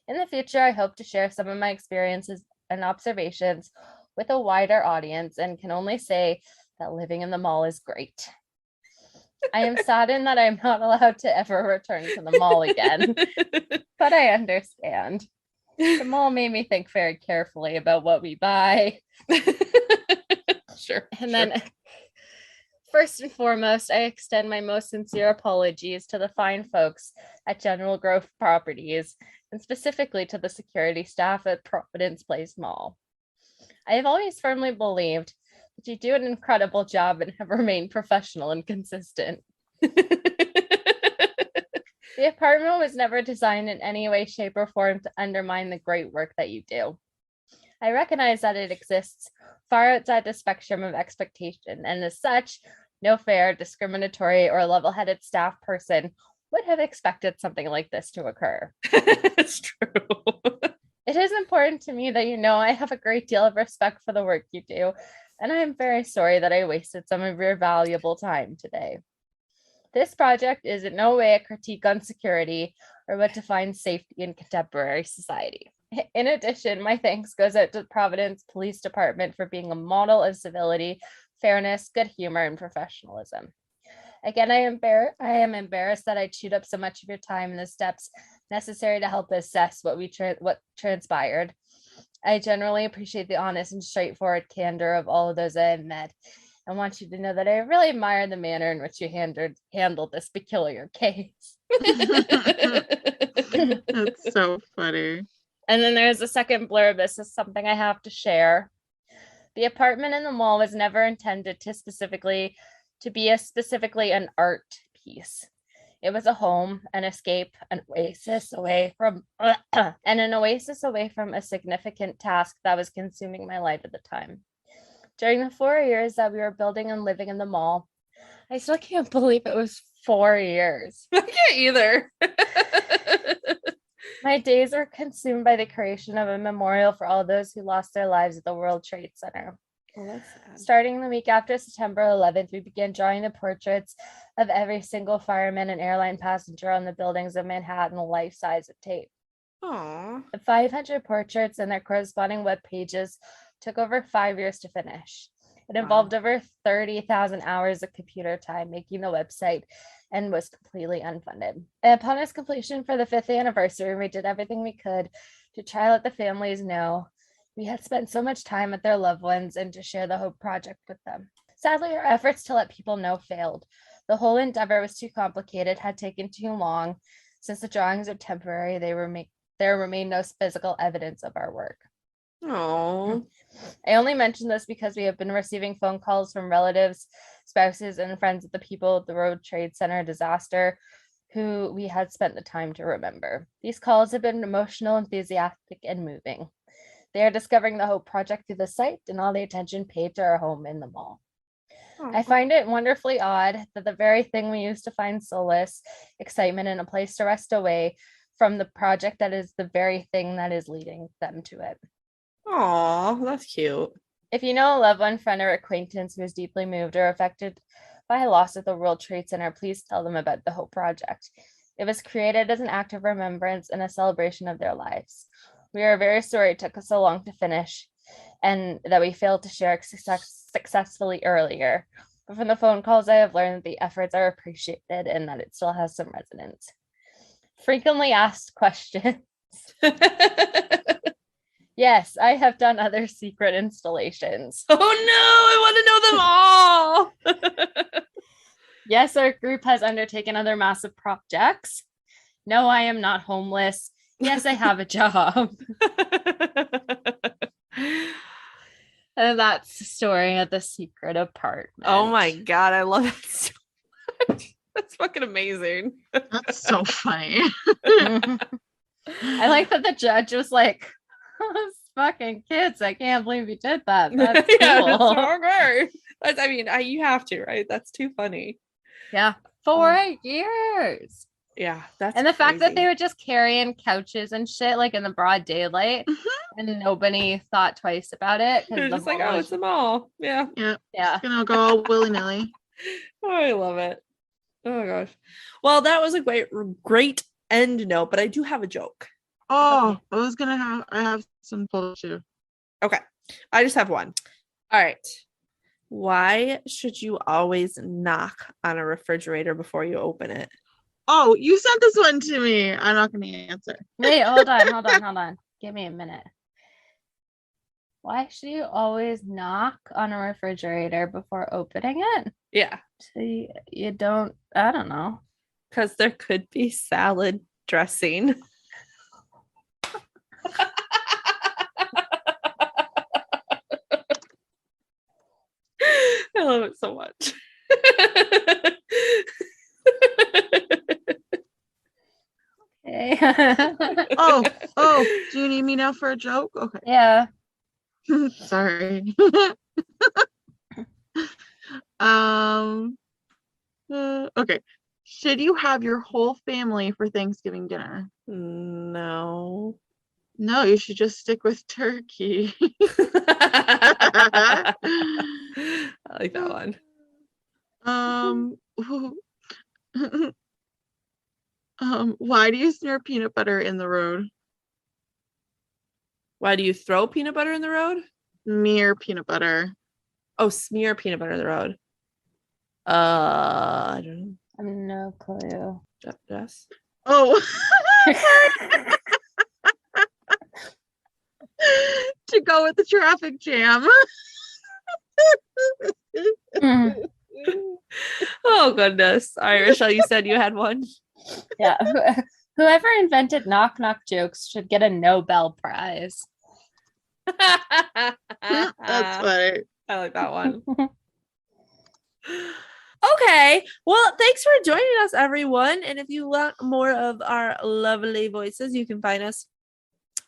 In the future, I hope to share some of my experiences and observations with a wider audience and can only say that living in the mall is great. I am saddened that I'm not allowed to ever return to the mall again, but I understand. The mall made me think very carefully about what we buy." Sure. And then, first and foremost, I extend my most sincere apologies to the fine folks at General Growth Properties, and specifically to the security staff at Providence Place Mall. I have always firmly believed that you do an incredible job and have remained professional and consistent. The apartment was never designed in any way, shape, or form to undermine the great work that you do. I recognize that it exists far outside the spectrum of expectation, and as such, no fair, discriminatory, or level-headed staff person would have expected something like this to occur. It's true. It is important to me that you know I have a great deal of respect for the work you do, and I am very sorry that I wasted some of your valuable time today. This project is in no way a critique on security or what defines safety in contemporary society. In addition, my thanks goes out to the Providence Police Department for being a model of civility, fairness, good humor, and professionalism. Again, I am embarrassed that I chewed up so much of your time in the steps necessary to help assess what transpired. I generally appreciate the honest and straightforward candor of all of those I have met. I want you to know that I really admire the manner in which you handled this peculiar case." That's so funny. And then there's a second blurb. This is something I have to share. The apartment in the mall was never intended to be specifically an art piece. It was a home, an escape, an oasis away from a significant task that was consuming my life at the time. During the 4 years that we were building and living in the mall, I still can't believe it was 4 years. I can't either. My days were consumed by the creation of a memorial for all those who lost their lives at the World Trade Center. Oh, that's sad. Starting the week after September 11th, we began drawing the portraits of every single fireman and airline passenger on the buildings of Manhattan, life-size with tape. Aww. The 500 portraits and their corresponding web pages took over 5 years to finish. It involved over 30,000 hours of computer time making the website and was completely unfunded. And upon its completion for the 5th anniversary, we did everything we could to try to let the families know we had spent so much time with their loved ones and to share the Hope Project with them. Sadly, our efforts to let people know failed. The whole endeavor was too complicated, had taken too long. Since the drawings are temporary, there remained no physical evidence of our work. Oh. I only mention this because we have been receiving phone calls from relatives, spouses, and friends of the people at the World Trade Center disaster who we had spent the time to remember. These calls have been emotional, enthusiastic, and moving. They are discovering the Hope Project through the site and all the attention paid to our home in the mall. I find it wonderfully odd that the very thing we used to find solace, excitement, and a place to rest away from the project, that is the very thing that is leading them to it. Aw, that's cute. If you know a loved one, friend, or acquaintance who is deeply moved or affected by a loss at the World Trade Center, please tell them about the Hope Project. It was created as an act of remembrance and a celebration of their lives. We are very sorry it took us so long to finish and that we failed to share successfully earlier. But from the phone calls, I have learned that the efforts are appreciated and that it still has some resonance. Frequently asked questions. Yes, I have done other secret installations. Oh no, I want to know them all. Yes, our group has undertaken other massive projects. No, I am not homeless. Yes, I have a job. And that's the story of the secret apartment. Oh my God, I love it so much. That's fucking amazing. That's so funny. I like that the judge was like, those fucking kids, I can't believe you did that. That's Yeah, cool. that's, I mean, you have to, right? That's too funny. Yeah. 4 years. Yeah, that's And the fact that crazy. they were just carrying couches and shit like in the broad daylight and nobody thought twice about it. They're The just like, mall oh, was- it's the mall. Yeah. yeah. Gonna go all willy-nilly. Oh, I love it. Oh my gosh. Well, that was a great end note, but I do have a joke. Oh, I have some pulled too. Okay. I just have one. All right. Why should you always knock on a refrigerator before you open it? Oh, you sent this one to me. I'm not gonna answer. Wait, hold on. Give me a minute. Why should you always knock on a refrigerator before opening it? Yeah. So you don't, I don't know. Because there could be salad dressing. I love it so much. Okay. Oh, do you need me now for a joke? Okay. Yeah. Sorry. Okay. Should you have your whole family for Thanksgiving dinner? No. No, you should just stick with turkey. I like that one. Why do you smear peanut butter in the road? Why do you throw peanut butter in the road? Smear peanut butter. Oh, smear peanut butter in the road. I don't know. I have no clue. Jess? Oh. To go with the traffic jam. Oh goodness. All right, Richelle, you said you had one. Yeah. Whoever invented knock knock jokes should get a Nobel Prize. That's funny. I like that one. Okay. Well, thanks for joining us, everyone. And if you want more of our lovely voices, you can find us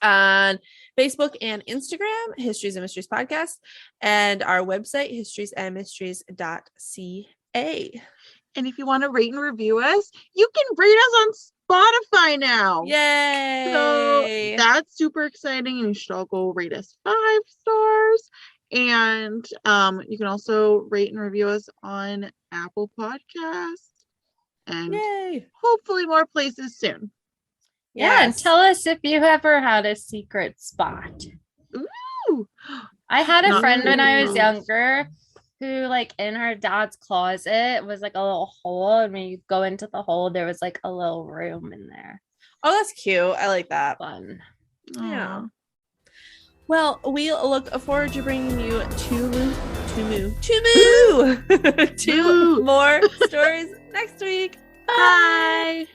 on Facebook and Instagram, Histories and Mysteries Podcast, and our website, historiesandmysteries.ca. And if you want to rate and review us, you can rate us on Spotify now. Yay! So that's super exciting. And you should all go rate us 5 stars. And you can also rate and review us on Apple Podcasts and Yay! hopefully more places soon. Yeah, and tell us if you ever had a secret spot. Ooh. I had a Not friend when I was really. younger who, like, in her dad's closet was like a little hole, and when you go into the hole, there was like a little room in there. Oh, that's cute. I like that. Fun. Yeah. Aw. Well, we look forward to bringing you two Moo. more stories next week. Bye.